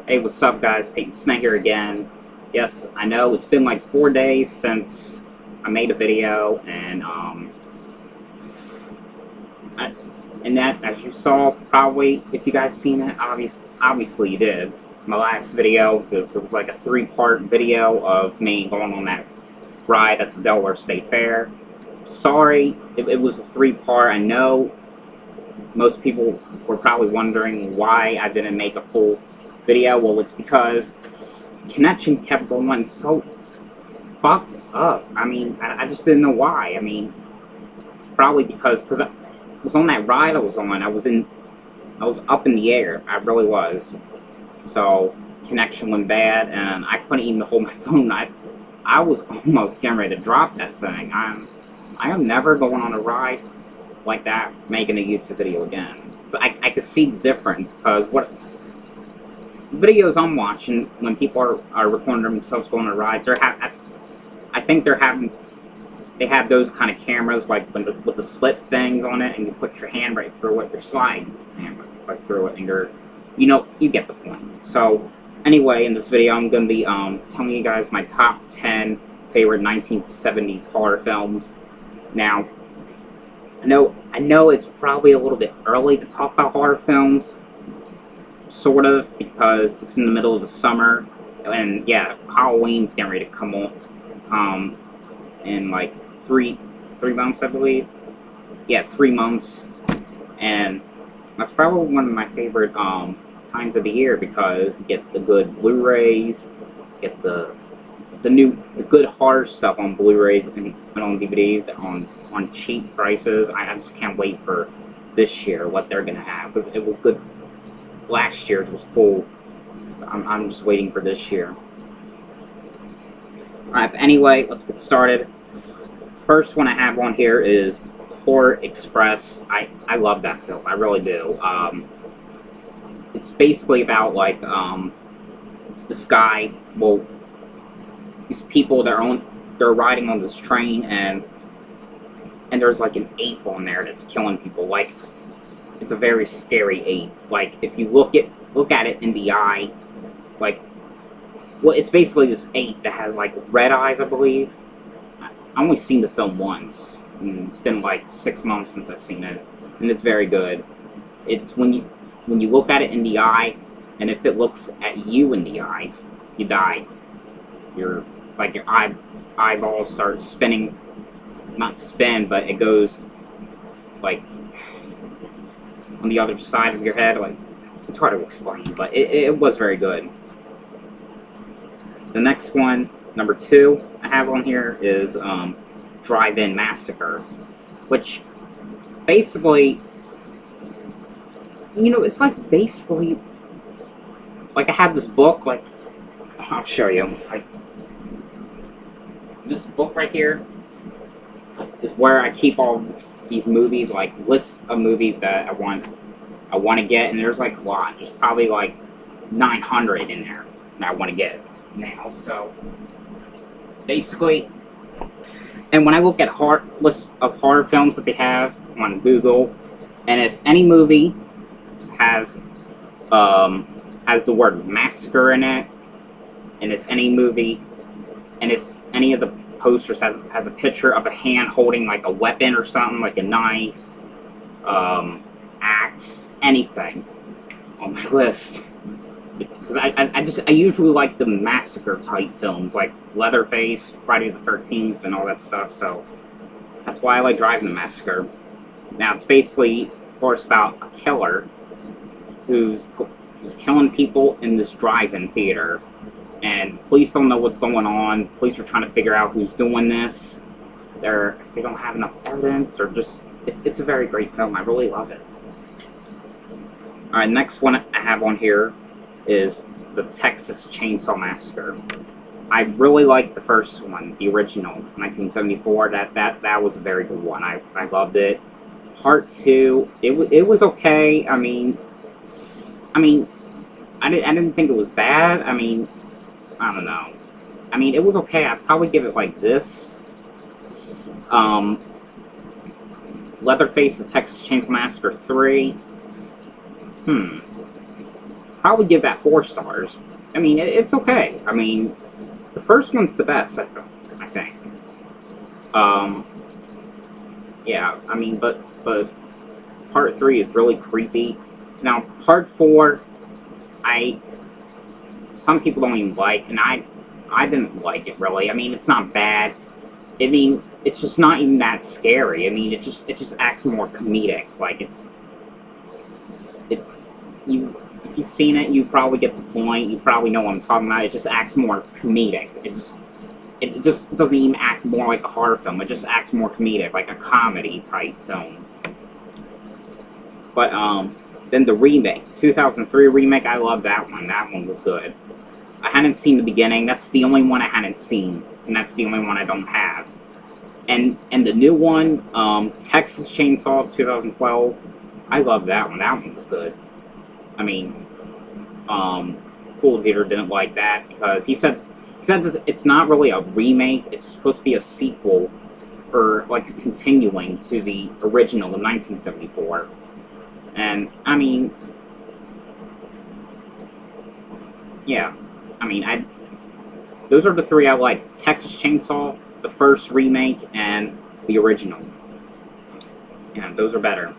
Hey, what's up, guys? Peyton Snake here again. Yes, I know it's been like 4 days since I made a video, and that, as you saw, probably if you guys seen it, obviously you did. My last video, it was like a 3-part video of me going on that ride at the Delaware State Fair. Sorry, it was a 3-part. I know most people were probably wondering why I didn't make a full video. Well, it's because connection kept going so fucked up. I mean, I just didn't know why. I mean, it's probably because I was on that ride I was on. I was up in the air. I really was. So connection went bad, and I couldn't even hold my phone. I was almost getting ready to drop that thing. I am never going on a ride like that, making a YouTube video again. So I could see the difference, because what videos I'm watching when people are recording themselves going on rides, I think they have those kind of cameras like with the slit things on it, and you put your hand right through it, your slide hand right through it, and you get the point. So anyway, in this video I'm going to be telling you guys my top 10 favorite 1970s horror films. Now, I know it's probably a little bit early to talk about horror films, sort of, because it's in the middle of the summer, and yeah, Halloween's getting ready to come on in like three months, I believe. Yeah, 3 months, and that's probably one of my favorite times of the year, because you get the good Blu-rays, get the good horror stuff on Blu-rays and on DVDs that on cheap prices. I just can't wait for this year, what they're gonna have, because it was good. Last year's was cool. I'm just waiting for this year. Alright, but anyway, let's get started. First one I have on here is Horror Express. I love that film. I really do. It's basically about like this guy. Well, these people they're riding on this train, and there's like an ape on there that's killing people. Like, it's a very scary ape. Like, if you look at it in the eye, like, well, it's basically this ape that has like red eyes, I believe. I only seen the film once, and it's been like 6 months since I've seen it, and it's very good. It's when you look at it in the eye, and if it looks at you in the eye, you die. Your eyeballs start spinning. Not spin, but it goes like on the other side of your head. Like, it's hard to explain, but it was very good. The next one, number 2, I have on here is Drive-In Massacre, which basically, it's like basically like I have this book. Like, I'll show you. This book right here is where I keep all these movies, like lists of movies that I want to get, and there's like a lot. There's probably like 900 in there that I want to get now. So basically, and when I look at lists of horror films that they have on Google, and if any movie has the word massacre in it, and if any of the posters has a picture of a hand holding like a weapon or something, like a knife, axe, anything on my list. Because I usually like the massacre type films, like Leatherface, Friday the 13th, and all that stuff. So that's why I like Driving the Massacre. Now, it's basically, of course, about a killer who's killing people in this drive-in theater. And police don't know what's going on. Police are trying to figure out who's doing this. They don't have enough evidence. It's a very great film. I really love it. Alright, next one I have on here is the Texas Chainsaw Massacre. I really liked the first one, the original, 1974. That was a very good one. I loved it. Part 2, it was okay. I mean, I didn't think it was bad. I mean, I don't know. I mean, it was okay. I'd probably give it like this. Leatherface, the Texas Chainsaw Massacre 3. probably give that 4 stars. I mean, it's okay. I mean, the first one's the best, I think. Yeah, I mean, but part 3 is really creepy. Now, part 4, some people don't even like, and I didn't like it really. I mean, it's not bad. I mean, it's just not even that scary. I mean, it just acts more comedic. Like if you've seen it, you probably get the point. You probably know what I'm talking about. It just acts more comedic. It just doesn't even act more like a horror film. It just acts more comedic, like a comedy type film. But then the remake, 2003 remake, I love that one. That one was good. I hadn't seen the beginning. That's the only one I hadn't seen, and that's the only one I don't have. And the new one, Texas Chainsaw 2012, I love that one. That one was good. I mean, Cool Theater didn't like that because he said it's not really a remake. It's supposed to be a sequel, or like a continuing to the original of 1974. And I mean, yeah, I mean, those are the 3 I like: Texas Chainsaw, the first remake, and the original. Yeah, those are better.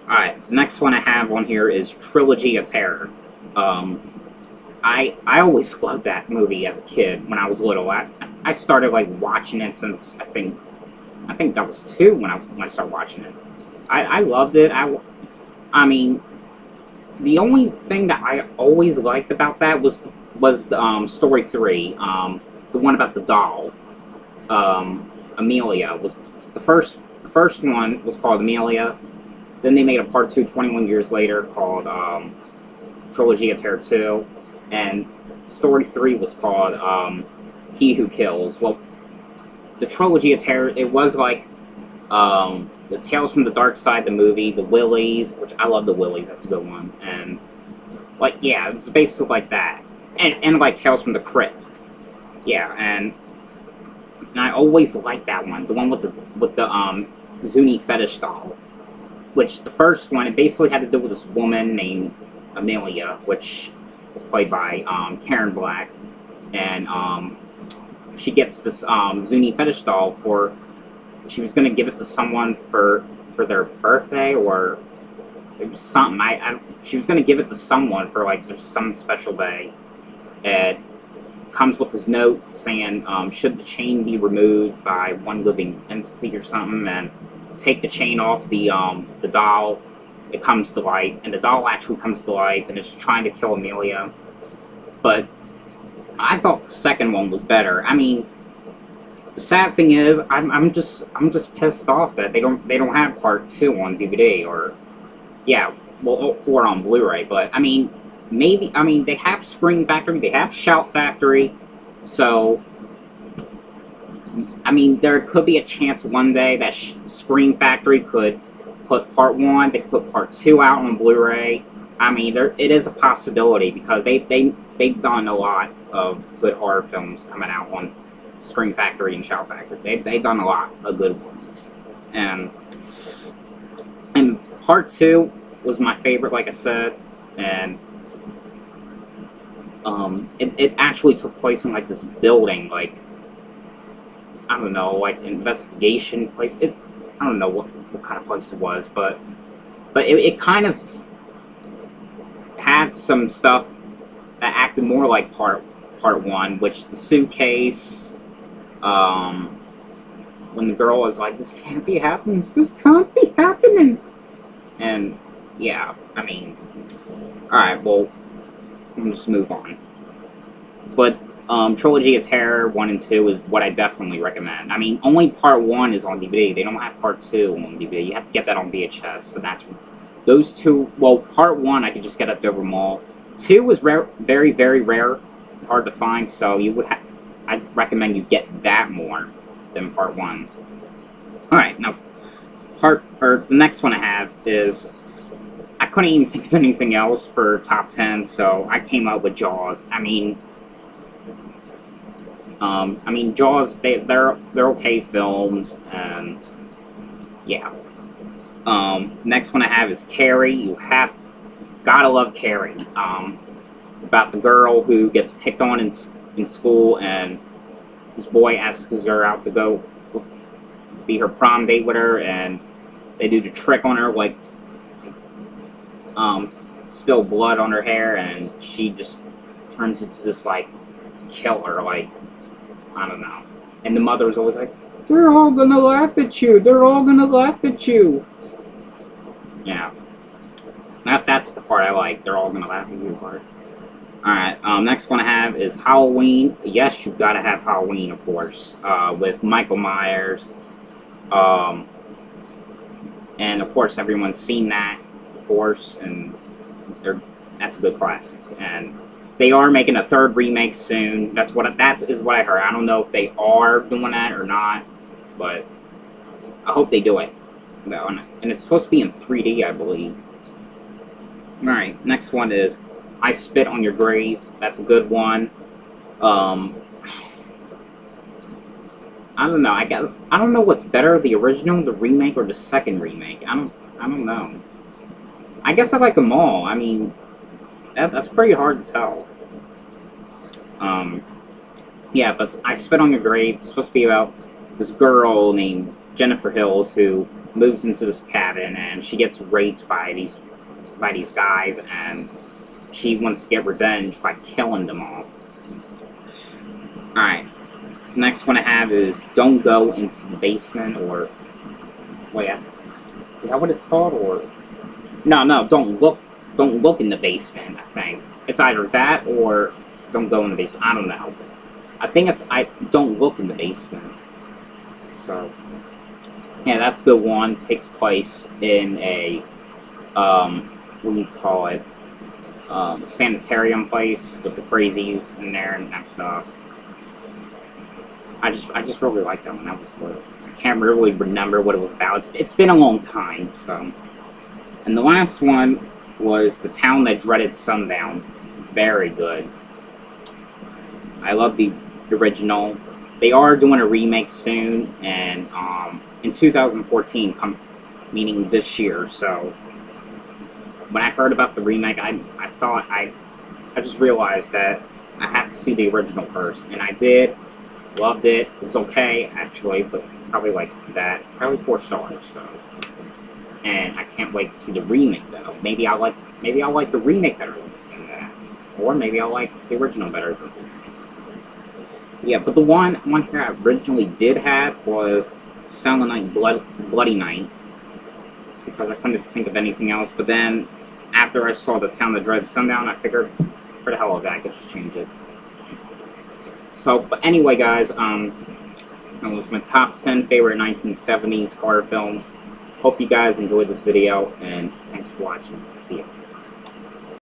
Alright, the next one I have on here is Trilogy of Terror. I always loved that movie as a kid when I was little. I started like watching it since I think I was 2 when I started watching it. I loved it. I mean, the only thing that I always liked about that was story 3, the one about the doll. Amelia was the first one was called Amelia. Then they made a part 2 21 years later called Trilogy of Terror 2, and story 3 was called He Who Kills. Well, the Trilogy of Terror, it was like the Tales from the Dark Side, the movie, the Willies, which I love the Willies, that's a good one, and like, yeah, it's basically like that, and like Tales from the Crypt, yeah, and I always liked that one, the one with the Zuni fetish doll, which the first one, it basically had to do with this woman named Amelia, which was played by Karen Black, and she gets this Zuni fetish doll for. She was going to give it to someone for their birthday, or it was something. She was going to give it to someone for like some special day. It comes with this note saying, should the chain be removed by one living entity or something, and take the chain off the doll, it comes to life, and the doll actually comes to life, and it's trying to kill Amelia. But I thought the second one was better. I mean, the sad thing is, I'm just pissed off that they don't have part 2 on DVD, or yeah, well, or on Blu-ray. But I mean, maybe, I mean, they have Scream Factory, they have Shout Factory, so I mean, there could be a chance one day that Scream Factory could put part 1, they could put part 2 out on Blu-ray. I mean, it is a possibility because they've done a lot of good horror films coming out on Scream Factory and Shout Factory. They've done a lot of good ones, and part 2 was my favorite, like I said, and it actually took place in like this building, like I don't know, like investigation place. I don't know what kind of place it was, but it kind of had some stuff that acted more like part 1, which the suitcase. When the girl was like, "This can't be happening. This can't be happening," and yeah, I mean, all right, well, we'll just move on. But Trilogy of Terror 1 and 2 is what I definitely recommend. I mean, only part 1 is on DVD. They don't have part 2 on DVD. You have to get that on VHS. So that's those 2. Well, part 1 I could just get at Dover Mall. 2 was rare, very, very rare, hard to find. So you would I'd recommend you get that more than part 1. All right, now the next one I have is, I couldn't even think of anything else for top 10, so I came up with Jaws. I mean, Jaws, they're okay films, and yeah. Next one I have is Carrie. You have gotta love Carrie. About the girl who gets picked on in school, and this boy asks her out to go be her prom date with her, and they do the trick on her, like spill blood on her hair, and she just turns into this like killer, like I don't know. And the mother was always like, "They're all gonna laugh at you. They're all gonna laugh at you." Yeah, that's the part I like. They're all gonna laugh at you part. Alright, next one I have is Halloween. Yes, you've got to have Halloween, of course, with Michael Myers. And, of course, everyone's seen that, of course, and that's a good classic. And they are making a third remake soon. That is what I heard. I don't know if they are doing that or not, but I hope they do it. And it's supposed to be in 3D, I believe. Alright, next one is I Spit on Your Grave. That's a good one. I don't know. I don't know what's better, the original, the remake, or the second remake. I don't know. I guess I like them all. I mean, that's pretty hard to tell. Yeah, but I Spit on Your Grave. It's supposed to be about this girl named Jennifer Hills who moves into this cabin, and she gets raped by these guys, and she wants to get revenge by killing them all. Alright. Next one I have is Don't Go Into the Basement, or... Wait, is that what it's called, or... No, Don't Look in the Basement, I think. It's either that, or Don't Go in the Basement. I don't know. I think it's Don't Look in the Basement. So... Yeah, that's a good one. Takes place in a... what do you call it? Sanitarium place with the crazies in there and that stuff. I just really liked that one. That was good. I can't really remember what it was about. It's been a long time, so. And the last one was The Town That Dreaded Sundown. Very good. I love the original. They are doing a remake soon, and in 2014, meaning this year, so. When I heard about the remake, I just realized that I have to see the original first, and I did. Loved it. It was okay, actually, but probably like that. Probably 4 stars. So, and I can't wait to see the remake though. Maybe I'll like the remake better than that, or maybe I'll like the original better than that. So, yeah, but the one here I originally did have was Silent Night, Bloody Night, because I couldn't think of anything else. But then, after I saw The Town That Dreaded Sundown, I figured, for the hell of it, I could just change it. So, but anyway, guys, that was my top 10 favorite 1970s horror films. Hope you guys enjoyed this video, and thanks for watching. See ya.